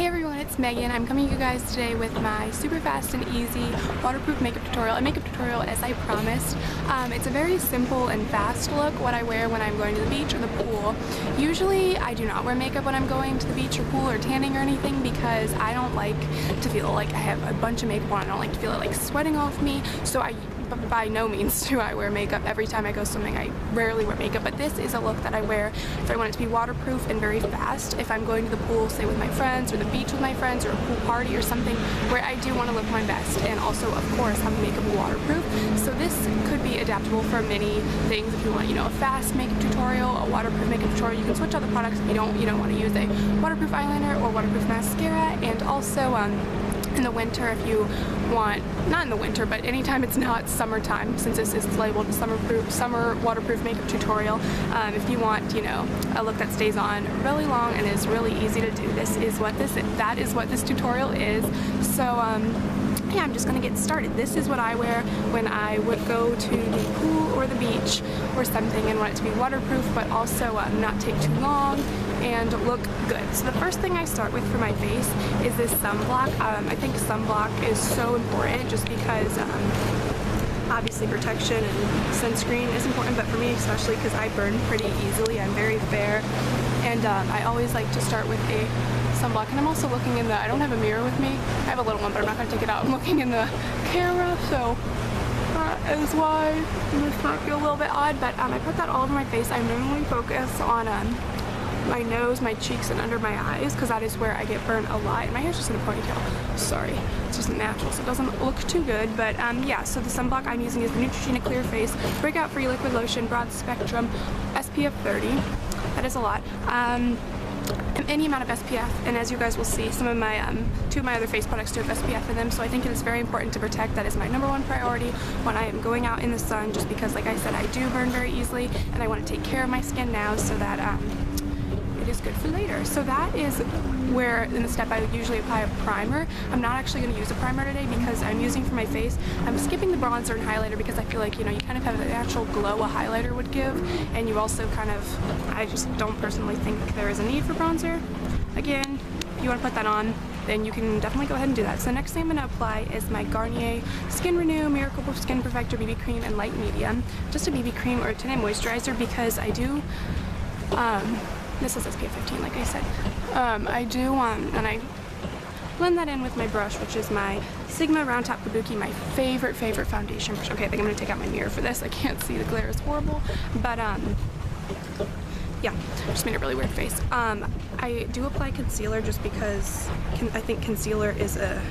Hey everyone, it's Megan. I'm coming to you guys today with my super fast and easy waterproof makeup tutorial, a makeup tutorial as I promised. It's a very simple and fast look, what I wear when I'm going to the beach or the pool. Usually I do not wear makeup when I'm going to the beach or pool or tanning or anything because I don't like to feel like I have a bunch of makeup on. I don't like to feel it like sweating off me, so by no means do I wear makeup every time I go swimming. I rarely wear makeup, but this is a look that I wear if I want it to be waterproof and very fast. If I'm going to the pool, say with my friends, or the beach with my friends, or a pool party or something where I do want to look my best, and also of course have makeup waterproof. So this could be adaptable for many things. If you want, a fast makeup tutorial, a waterproof makeup tutorial, you can switch out the products if you don't want to use a waterproof eyeliner or waterproof mascara. And also in the winter, if you want, not in the winter, but anytime it's not summertime, since this is labeled summer waterproof makeup tutorial, if you want, a look that stays on really long and is really easy to do, that is what this tutorial is. So yeah, I'm just gonna get started. This is what I wear when I would go to the pool or the beach or something and want it to be waterproof, but also not take too long and look good. So the first thing I start with for my face is this sunblock. I think sunblock is so important just because obviously protection and sunscreen is important, but for me especially because I burn pretty easily. I'm very fair, and I always like to start with a sunblock. And I'm also looking in I don't have a mirror with me. I have a little one, but I'm not going to take it out. I'm looking in the camera, so that is why this might feel a little bit odd, but I put that all over my face. I normally focus on my nose, my cheeks, and under my eyes, because that is where I get burned a lot. And my hair's just in a ponytail. Sorry, it's just natural, so it doesn't look too good. But yeah, so the sunblock I'm using is the Neutrogena Clear Face Breakout Free Liquid Lotion Broad Spectrum SPF 30. That is a lot. Any amount of SPF, and as you guys will see, some of my two of my other face products do have SPF in them, so I think it is very important to protect. That is my #1 priority when I am going out in the sun, just because, like I said, I do burn very easily, and I want to take care of my skin now so that it is good for later. So that is where, in the step, I would usually apply a primer. I'm not actually going to use a primer today because I'm using for my face. I'm skipping the bronzer and highlighter because I feel like, you kind of have the natural glow a highlighter would give, and you also I just don't personally think there is a need for bronzer. Again, if you want to put that on, then you can definitely go ahead and do that. So the next thing I'm going to apply is my Garnier Skin Renew Miracle Skin Perfector BB Cream in light medium. Just a BB cream or a tinted moisturizer, because I do, this is SPF 15, like I said. I do, and I blend that in with my brush, which is my Sigma Round Top Kabuki, my favorite foundation brush. Okay, I think I'm going to take out my mirror for this. I can't see, the glare is horrible. But, yeah, just made a really weird face. I do apply concealer just because I think concealer is a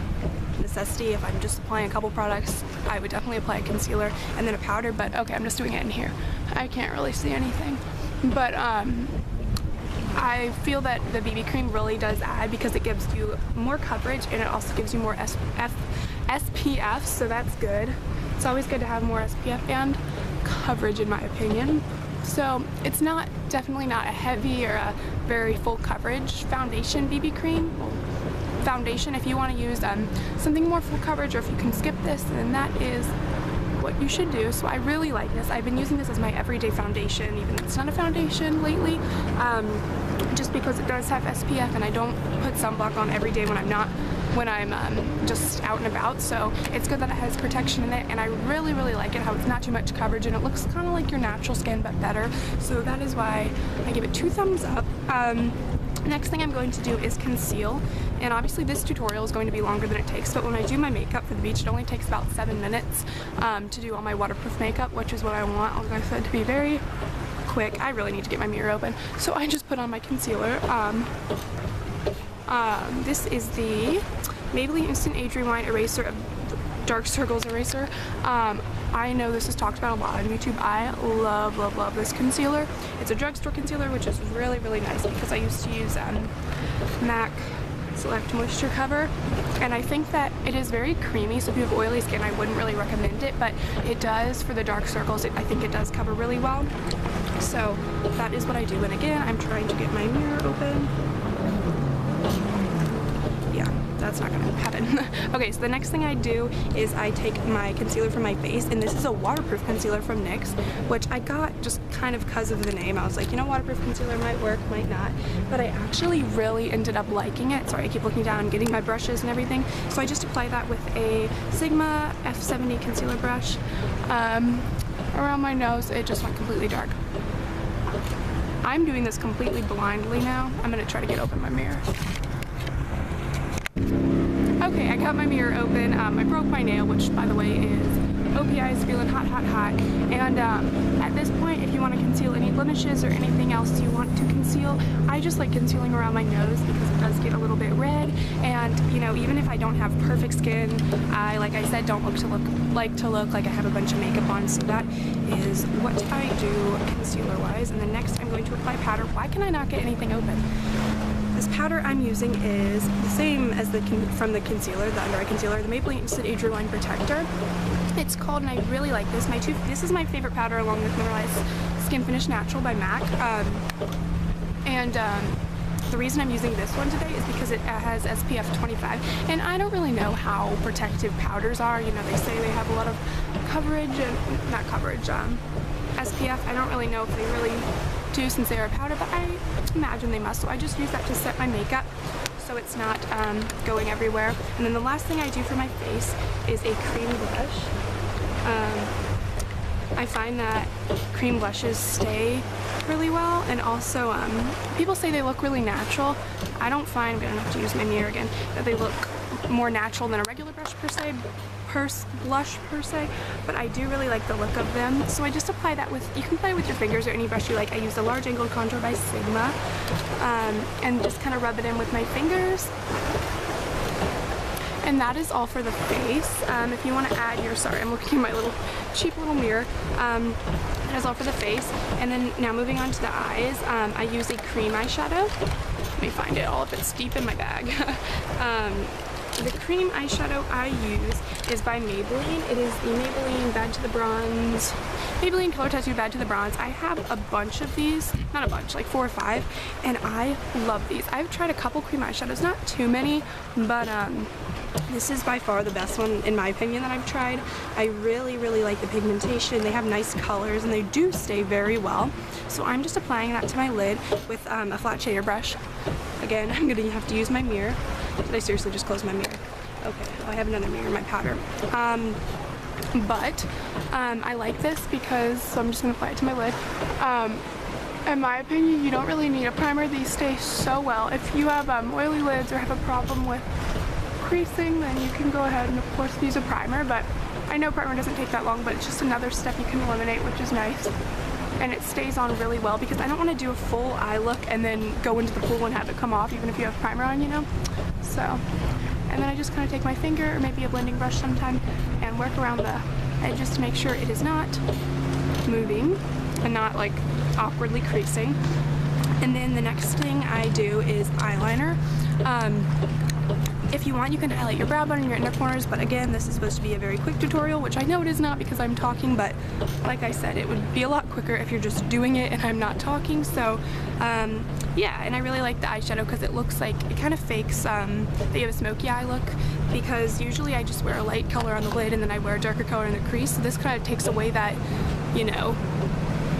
necessity. If I'm just applying a couple products, I would definitely apply a concealer and then a powder, but okay, I'm just doing it in here. I can't really see anything. But, I feel that the BB cream really does add, because it gives you more coverage and it also gives you more SPF, so that's good. It's always good to have more SPF and coverage, in my opinion. So it's definitely not a heavy or a very full coverage foundation BB cream. Foundation, if you want to use something more full coverage, or if you can skip this, then that is what you should do. So I really like this. I've been using this as my everyday foundation, even though it's not a foundation lately, just because it does have SPF, and I don't put sunblock on every day when I'm just out and about. So it's good that it has protection in it, and I really like it how it's not too much coverage and it looks kind of like your natural skin but better. So that is why I give it 2 thumbs up. Next thing I'm going to do is conceal, and obviously this tutorial is going to be longer than it takes, but when I do my makeup for the beach, it only takes about 7 minutes to do all my waterproof makeup, which is what I want, like I said, to be very quick. I really need to get my mirror open, so I just put on my concealer. This is the Maybelline Instant Age Rewind Eraser, Dark Circles Eraser. I know this is talked about a lot on YouTube. I love this concealer. It's a drugstore concealer, which is really nice, because I used to use MAC Select Moisture Cover, and I think that it is very creamy, so if you have oily skin, I wouldn't really recommend it, but it does, for the dark circles, I think it does cover really well. So that is what I do, and again, I'm trying to get my mirror open. Yeah, that's not gonna happen. Okay, so the next thing I do is I take my concealer from my face, and this is a waterproof concealer from NYX, which I got just kind of because of the name. I was like, you know, waterproof concealer might work, might not, but I actually really ended up liking it. Sorry, I keep looking down, getting my brushes and everything. So I just apply that with a Sigma F70 concealer brush. Around my nose, it just went completely dark. I'm doing this completely blindly now. I'm gonna try to get open my mirror. Okay, I got my mirror open. I broke my nail, which by the way is OPI is feeling hot, hot, hot. And at this point, if you want to conceal any blemishes or anything else you want to conceal, I just like concealing around my nose because it does get a little bit red. And you know, even if I don't have perfect skin, I, like I said, don't like to look like I have a bunch of makeup on. So that is what I do concealer-wise. And then next, I'm going to apply powder. Why can I not get anything open? This powder I'm using is the same as from the concealer, the under eye concealer, the Maybelline Instant Age Rewind Protector. It's called, and I really like this. This is my favorite powder along with Mineralized Skin Finish Natural by MAC. The reason I'm using this one today is because it has SPF 25, and I don't really know how protective powders are. You know, they say they have a lot of coverage, and not coverage, SPF. I don't really know if they really do since they are a powder, but I imagine they must. So I just use that to set my makeup so it's not going everywhere. And then the last thing I do for my face is a cream blush. I find that cream blushes stay really well, and also people say they look really natural. I don't find, I'm gonna have to use my mirror again, that they look more natural than a regular blush per se, but I do really like the look of them. So I just apply that with, you can apply it with your fingers or any brush you like. I use the large angled contour by Sigma, and just kind of rub it in with my fingers. And that is all for the face. If you want to add your, sorry, I'm looking at my little cheap little mirror. That is all for the face. And then now moving on to the eyes, I use a cream eyeshadow. Let me find it all if it's deep in my bag. The cream eyeshadow I use is by Maybelline. It is the Maybelline Bad to the Bronze, Maybelline Color Tattoo Bad to the Bronze. I have a bunch of these, not a bunch, like 4 or 5, and I love these. I've tried a couple cream eyeshadows, not too many, but this is by far the best one in my opinion that I've tried. I really, really like the pigmentation. They have nice colors and they do stay very well. So I'm just applying that to my lid with a flat shader brush. Again, I'm gonna have to use my mirror. Did I seriously just close my mirror? Okay, I have another mirror in my powder. I like this because, so I'm just gonna apply it to my lid. In my opinion, you don't really need a primer. These stay so well. If you have oily lids or have a problem with creasing, then you can go ahead and of course use a primer, but I know primer doesn't take that long, but it's just another step you can eliminate, which is nice. And it stays on really well because I don't want to do a full eye look and then go into the pool and have it come off even if you have primer on, you know? So, and then I just kind of take my finger or maybe a blending brush sometime and work around the edges to make sure it is not moving and not like awkwardly creasing. And then the next thing I do is eyeliner. If you want, you can highlight your brow bone and your inner corners, but again, this is supposed to be a very quick tutorial, which I know it is not because I'm talking, but like I said, it would be a lot quicker if you're just doing it and I'm not talking. So yeah, and I really like the eyeshadow because it looks like, it kind of fakes that you have a smoky eye look, because usually I just wear a light color on the lid and then I wear a darker color in the crease. So this kind of takes away that, you know,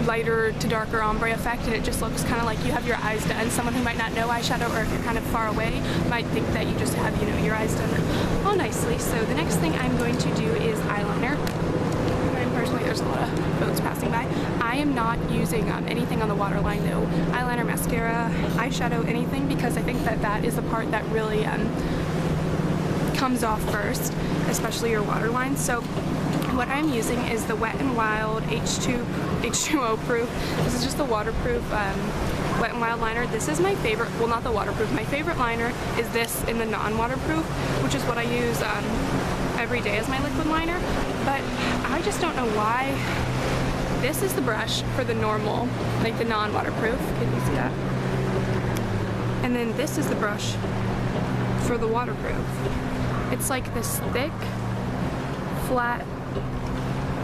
lighter to darker ombre effect, and it just looks kind of like you have your eyes done. Someone who might not know eyeshadow, or if you're kind of far away, might think that you just have, you know, your eyes done all nicely. So the next thing I'm going to do is eyeliner. And personally, there's a lot of boats passing by. I am not using anything on the waterline, no eyeliner, mascara, eyeshadow, anything, because I think that that is the part that really comes off first, especially your waterline. So what I'm using is the Wet n Wild H2O proof. This is just the waterproof Wet n Wild liner. This is my favorite, well, not the waterproof, my favorite liner is this in the non-waterproof, which is what I use every day as my liquid liner. But I just don't know why. This is the brush for the normal, like the non-waterproof. Can you see that? And then this is the brush for the waterproof. It's like this thick, flat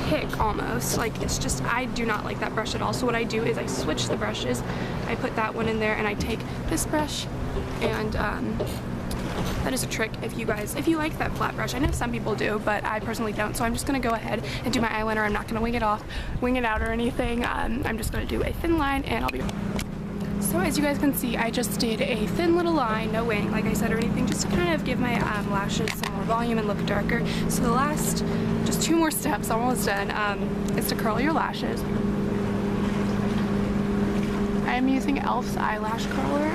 pick almost. Like, it's just, I do not like that brush at all. So what I do is I switch the brushes. I put that one in there and I take this brush and that is a trick if you like that flat brush. I know some people do, but I personally don't. So I'm just gonna go ahead and do my eyeliner. I'm not gonna wing it out or anything. I'm just gonna do a thin line, and I'll be. So as you guys can see, I just did a thin little line, no wing, like I said, or anything, just to kind of give my lashes some more volume and look darker. So the last, just 2 more steps, almost done, is to curl your lashes. I am using e.l.f.'s eyelash curler.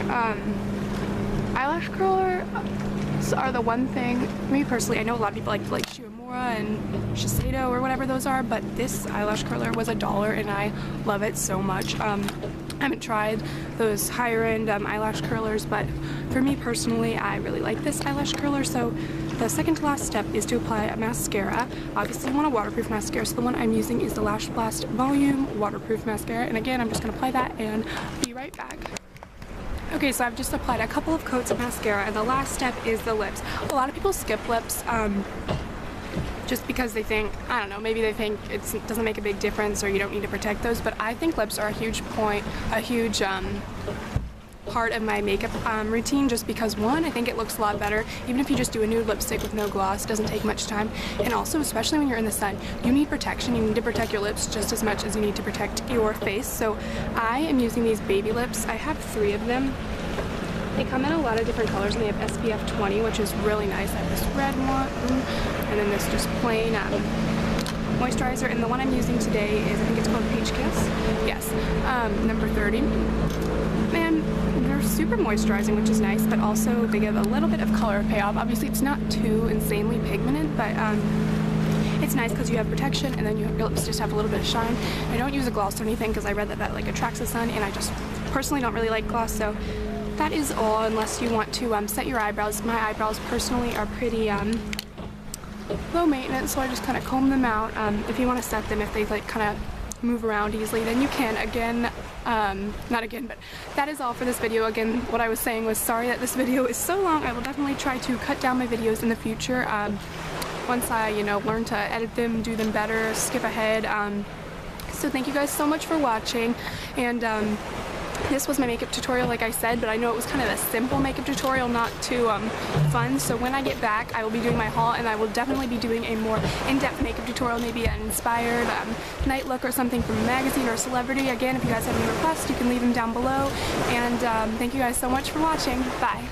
Eyelash curlers are the one thing, me personally, I know a lot of people like Shiomura and Shiseido or whatever those are, but this eyelash curler was $1 and I love it so much. I haven't tried those higher end eyelash curlers, but for me personally, I really like this eyelash curler. So the second to last step is to apply a mascara. Obviously you want a waterproof mascara, so the one I'm using is the Lash Blast Volume Waterproof Mascara, and again I'm just going to apply that and be right back. Okay, so I've just applied a couple of coats of mascara, and the last step is the lips. A lot of people skip lips just because they think, I don't know, maybe they think it doesn't make a big difference or you don't need to protect those, but I think lips are a huge part of my makeup routine, just because one, I think it looks a lot better even if you just do a nude lipstick with no gloss. It doesn't take much time, and also especially when you're in the sun, you need protection. You need to protect your lips just as much as you need to protect your face. So I am using these baby lips. I have 3 of them. They come in a lot of different colors, and they have SPF 20, which is really nice. I have this red one, and then this just plain moisturizer, and the one I'm using today is, I think it's called Peach Kiss. Yes, number 30. And they're super moisturizing, which is nice, but also they give a little bit of color payoff. Obviously it's not too insanely pigmented, but it's nice because you have protection, and then your lips just have a little bit of shine. I don't use a gloss or anything because I read that like attracts the sun, and I just personally don't really like gloss. So that is all, unless you want to set your eyebrows. My eyebrows personally are pretty low maintenance, so I just kind of comb them out. If you want to set them, if they like kind of move around easily, then you can. Again, not again, but that is all for this video. Again, what I was saying was sorry that this video is so long. I will definitely try to cut down my videos in the future once I, learn to edit them, do them better, skip ahead. So thank you guys so much for watching, and this was my makeup tutorial, like I said, but I know it was kind of a simple makeup tutorial, not too fun. So when I get back, I will be doing my haul, and I will definitely be doing a more in-depth makeup tutorial, maybe an inspired night look or something from a magazine or a celebrity. Again, if you guys have any requests, you can leave them down below. And thank you guys so much for watching. Bye.